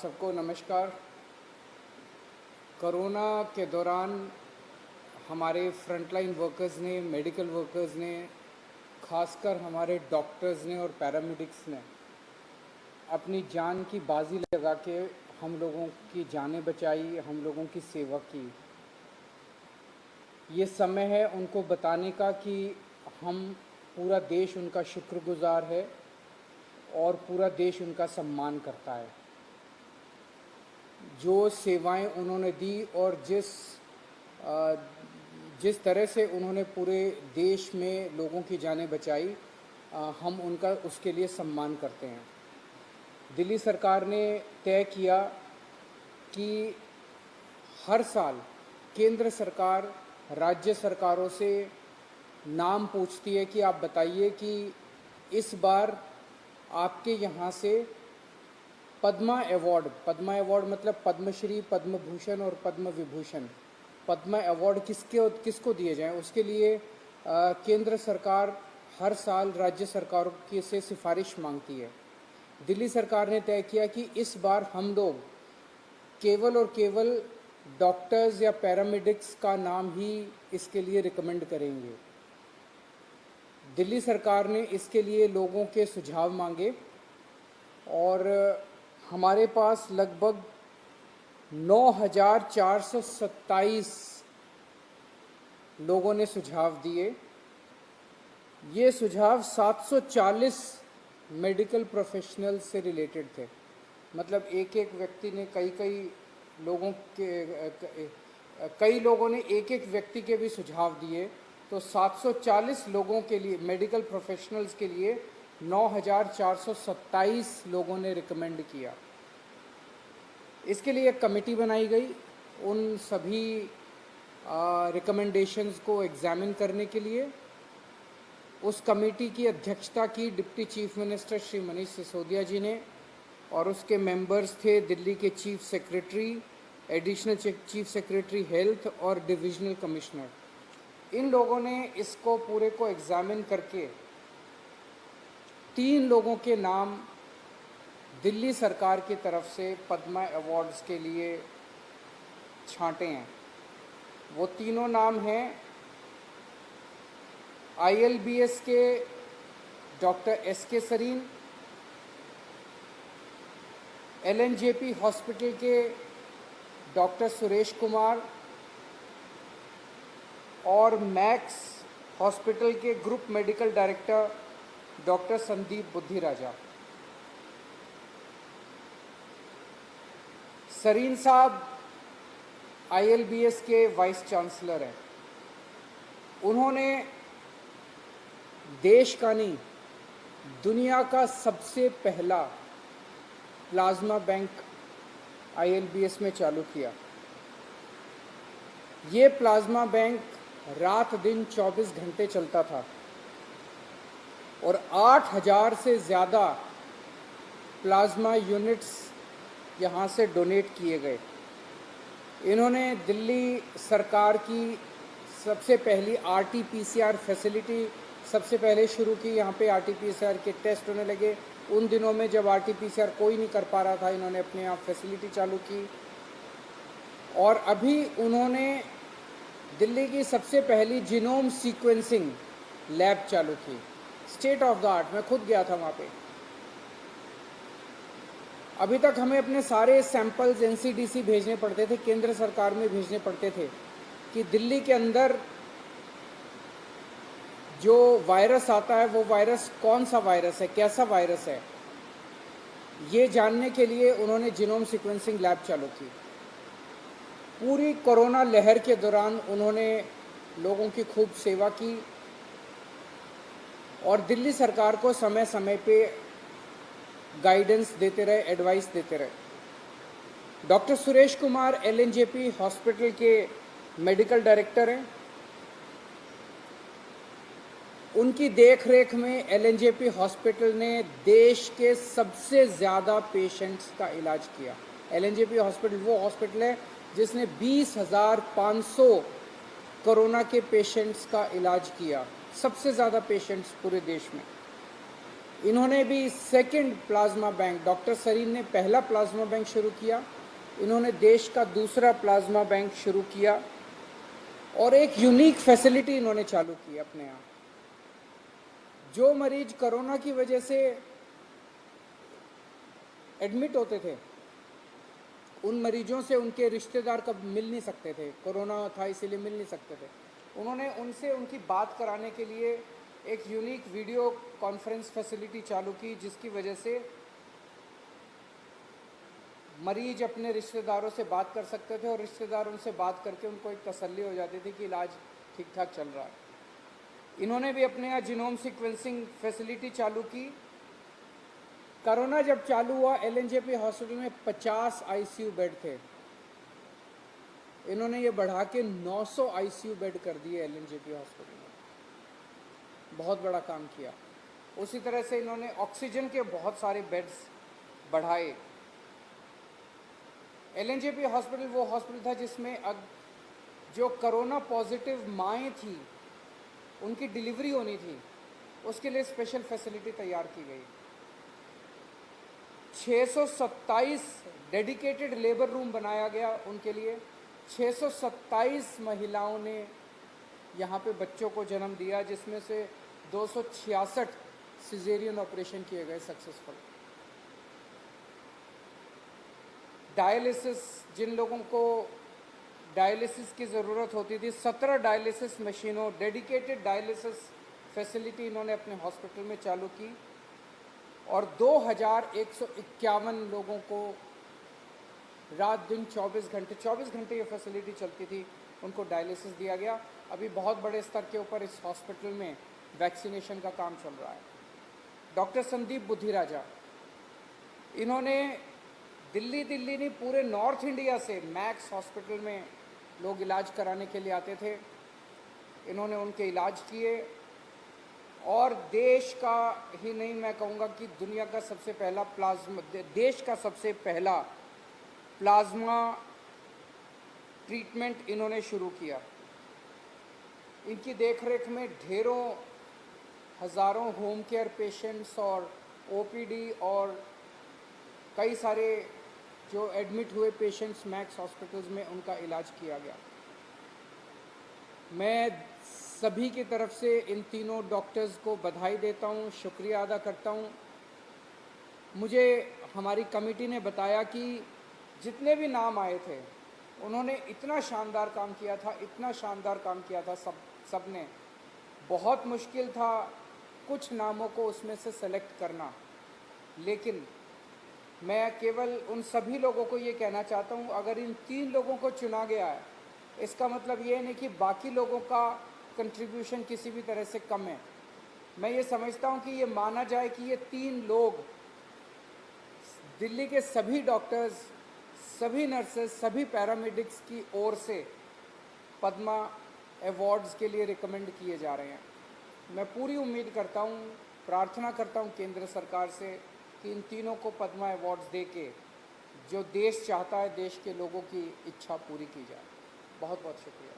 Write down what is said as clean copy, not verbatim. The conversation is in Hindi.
सबको नमस्कार। कोरोना के दौरान हमारे फ्रंटलाइन वर्कर्स ने, मेडिकल वर्कर्स ने, खासकर हमारे डॉक्टर्स ने और पैरामेडिक्स ने अपनी जान की बाजी लगा के हम लोगों की जानें बचाई, हम लोगों की सेवा की। ये समय है उनको बताने का कि हम पूरा देश उनका शुक्रगुजार है और पूरा देश उनका सम्मान करता है। जो सेवाएं उन्होंने दी और जिस तरह से उन्होंने पूरे देश में लोगों की जानें बचाई, हम उनका उसके लिए सम्मान करते हैं। दिल्ली सरकार ने तय किया कि हर साल केंद्र सरकार राज्य सरकारों से नाम पूछती है कि आप बताइए कि इस बार आपके यहाँ से पद्मा अवार्ड मतलब पद्मश्री, पद्म भूषण और पद्म विभूषण, पद्मा अवार्ड किसको दिए जाएं, उसके लिए केंद्र सरकार हर साल राज्य सरकारों की से सिफारिश मांगती है। दिल्ली सरकार ने तय किया कि इस बार हम लोग केवल और केवल डॉक्टर्स या पैरामेडिक्स का नाम ही इसके लिए रिकमेंड करेंगे। दिल्ली सरकार ने इसके लिए लोगों के सुझाव मांगे और हमारे पास लगभग 9,427 लोगों ने सुझाव दिए। ये सुझाव 740 मेडिकल प्रोफेशनल से रिलेटेड थे। मतलब एक व्यक्ति ने कई लोगों ने एक व्यक्ति के भी सुझाव दिए, तो 740 लोगों के लिए, मेडिकल प्रोफेशनल्स के लिए 9,427 लोगों ने रिकमेंड किया। इसके लिए एक कमेटी बनाई गई उन सभी रिकमेंडेशंस को एग्जामिन करने के लिए। उस कमेटी की अध्यक्षता की deputy chief minister Shri Manish Sisodia ji ने, और उसके मेंबर्स थे दिल्ली के chief secretary, additional chief secretary health और डिविजनल कमिश्नर। इन लोगों ने इसको पूरे को एग्जामिन करके 3 लोगों के नाम दिल्ली सरकार की तरफ से पद्मा अवार्ड्स के लिए छांटे हैं। वो तीनों नाम हैं ILBS के doctor SK Sarin, LNJP hospital के डॉक्टर सुरेश कुमार और मैक्स हॉस्पिटल के group medical director doctor Sandeep Budhiraja. Sarin साहब ILBS के वाइस चांसलर हैं। उन्होंने देश का नहीं, दुनिया का सबसे पहला प्लाज्मा बैंक ILBS में चालू किया। ये प्लाज्मा बैंक रात दिन 24 घंटे चलता था और 8,000 से ज़्यादा प्लाज्मा यूनिट्स यहाँ से डोनेट किए गए। इन्होंने दिल्ली सरकार की सबसे पहली RT-PCR फैसिलिटी सबसे पहले शुरू की। यहाँ पे RT-PCR के टेस्ट होने लगे। उन दिनों में जब RT-PCR कोई नहीं कर पा रहा था, इन्होंने अपने आप फैसिलिटी चालू की। और अभी उन्होंने दिल्ली की सबसे पहली जीनोम सीक्वेंसिंग लैब चालू की, स्टेट ऑफ द आर्ट। मैं खुद गया था वहाँ पे। अभी तक हमें अपने सारे सैंपल्स NCDC भेजने पड़ते थे, केंद्र सरकार में भेजने पड़ते थे कि दिल्ली के अंदर जो वायरस आता है वो वायरस कौन सा वायरस है, कैसा वायरस है, ये जानने के लिए उन्होंने जीनोम सीक्वेंसिंग लैब चालू की। पूरी कोरोना लहर के दौरान उन्होंने लोगों की खूब सेवा की और दिल्ली सरकार को समय समय पे गाइडेंस देते रहे, एडवाइस देते रहे। Doctor Suresh Kumar LNJP hospital के मेडिकल डायरेक्टर हैं। उनकी देखरेख में LNJP हॉस्पिटल ने देश के सबसे ज़्यादा पेशेंट्स का इलाज किया। LNJP हॉस्पिटल वो हॉस्पिटल है जिसने 20,500 कोरोना के पेशेंट्स का इलाज किया, सबसे ज़्यादा पेशेंट्स पूरे देश में। इन्होंने भी second plasma bank, doctor Sarin ने पहला प्लाज्मा बैंक शुरू किया, इन्होंने देश का दूसरा प्लाज्मा बैंक शुरू किया और एक यूनिक फैसिलिटी इन्होंने चालू की अपने यहाँ। जो मरीज कोरोना की वजह से एडमिट होते थे, उन मरीजों से उनके रिश्तेदार कब मिल नहीं सकते थे, कोरोना था इसीलिए मिल नहीं सकते थे, उन्होंने उनसे उनकी बात कराने के लिए एक यूनिक वीडियो कॉन्फ्रेंस फैसिलिटी चालू की, जिसकी वजह से मरीज अपने रिश्तेदारों से बात कर सकते थे और रिश्तेदार उनसे बात करके उनको एक तसल्ली हो जाती थी कि इलाज ठीक ठाक चल रहा है। इन्होंने भी अपने यहाँ जीनोम सीक्वेंसिंग फैसिलिटी चालू की। कोरोना जब चालू हुआ, एलएनजेपी हॉस्पिटल में 50 आईसीयू बेड थे, इन्होंने ये बढ़ा के 900 आईसीयू बेड कर दिए एलएनजेपी हॉस्पिटल में, बहुत बड़ा काम किया। उसी तरह से इन्होंने ऑक्सीजन के बहुत सारे बेड्स बढ़ाए। एलएनजेपी हॉस्पिटल वो हॉस्पिटल था जिसमें जो कोरोना पॉजिटिव माएँ थी, उनकी डिलीवरी होनी थी, उसके लिए स्पेशल फैसिलिटी तैयार की गई। 627 डेडिकेटेड लेबर रूम बनाया गया उनके लिए। 627 महिलाओं ने यहाँ पे बच्चों को जन्म दिया, जिसमें से 266 सिजेरियन ऑपरेशन किए गए सक्सेसफुल। डायलिसिस, जिन लोगों को डायलिसिस की ज़रूरत होती थी, 17 डायलिसिस मशीनों, डेडिकेटेड डायलिसिस फैसिलिटी इन्होंने अपने हॉस्पिटल में चालू की और 2151 लोगों को रात दिन 24 घंटे ये फैसिलिटी चलती थी, उनको डायलिसिस दिया गया। अभी बहुत बड़े स्तर के ऊपर इस हॉस्पिटल में वैक्सीनेशन का काम चल रहा है। डॉक्टर संदीप बुद्धिराजा, इन्होंने दिल्ली नहीं पूरे नॉर्थ इंडिया से मैक्स हॉस्पिटल में लोग इलाज कराने के लिए आते थे, इन्होंने उनके इलाज किए और देश का ही नहीं, मैं कहूँगा कि दुनिया का सबसे पहला देश का सबसे पहला प्लाज्मा ट्रीटमेंट इन्होंने शुरू किया। इनकी देखरेख में ढेरों हज़ारों होम केयर पेशेंट्स और ओपीडी और कई सारे जो एडमिट हुए पेशेंट्स मैक्स हॉस्पिटल्स में, उनका इलाज किया गया। मैं सभी की तरफ से इन तीनों डॉक्टर्स को बधाई देता हूँ, शुक्रिया अदा करता हूँ। मुझे हमारी कमेटी ने बताया कि जितने भी नाम आए थे, उन्होंने इतना शानदार काम किया था, इतना शानदार काम किया था सब ने। बहुत मुश्किल था कुछ नामों को उसमें से सेलेक्ट करना, लेकिन मैं केवल उन सभी लोगों को ये कहना चाहता हूँ, अगर इन 3 लोगों को चुना गया है, इसका मतलब ये नहीं कि बाकी लोगों का कंट्रीब्यूशन किसी भी तरह से कम है। मैं ये समझता हूँ कि ये माना जाए कि ये 3 लोग दिल्ली के सभी डॉक्टर्स, सभी नर्सेस, सभी पैरामेडिक्स की ओर से पद्मा अवार्ड्स के लिए रिकमेंड किए जा रहे हैं। मैं पूरी उम्मीद करता हूँ, प्रार्थना करता हूँ केंद्र सरकार से कि इन तीनों को पद्मा अवार्ड्स दे के जो देश चाहता है, देश के लोगों की इच्छा पूरी की जाए। बहुत बहुत शुक्रिया।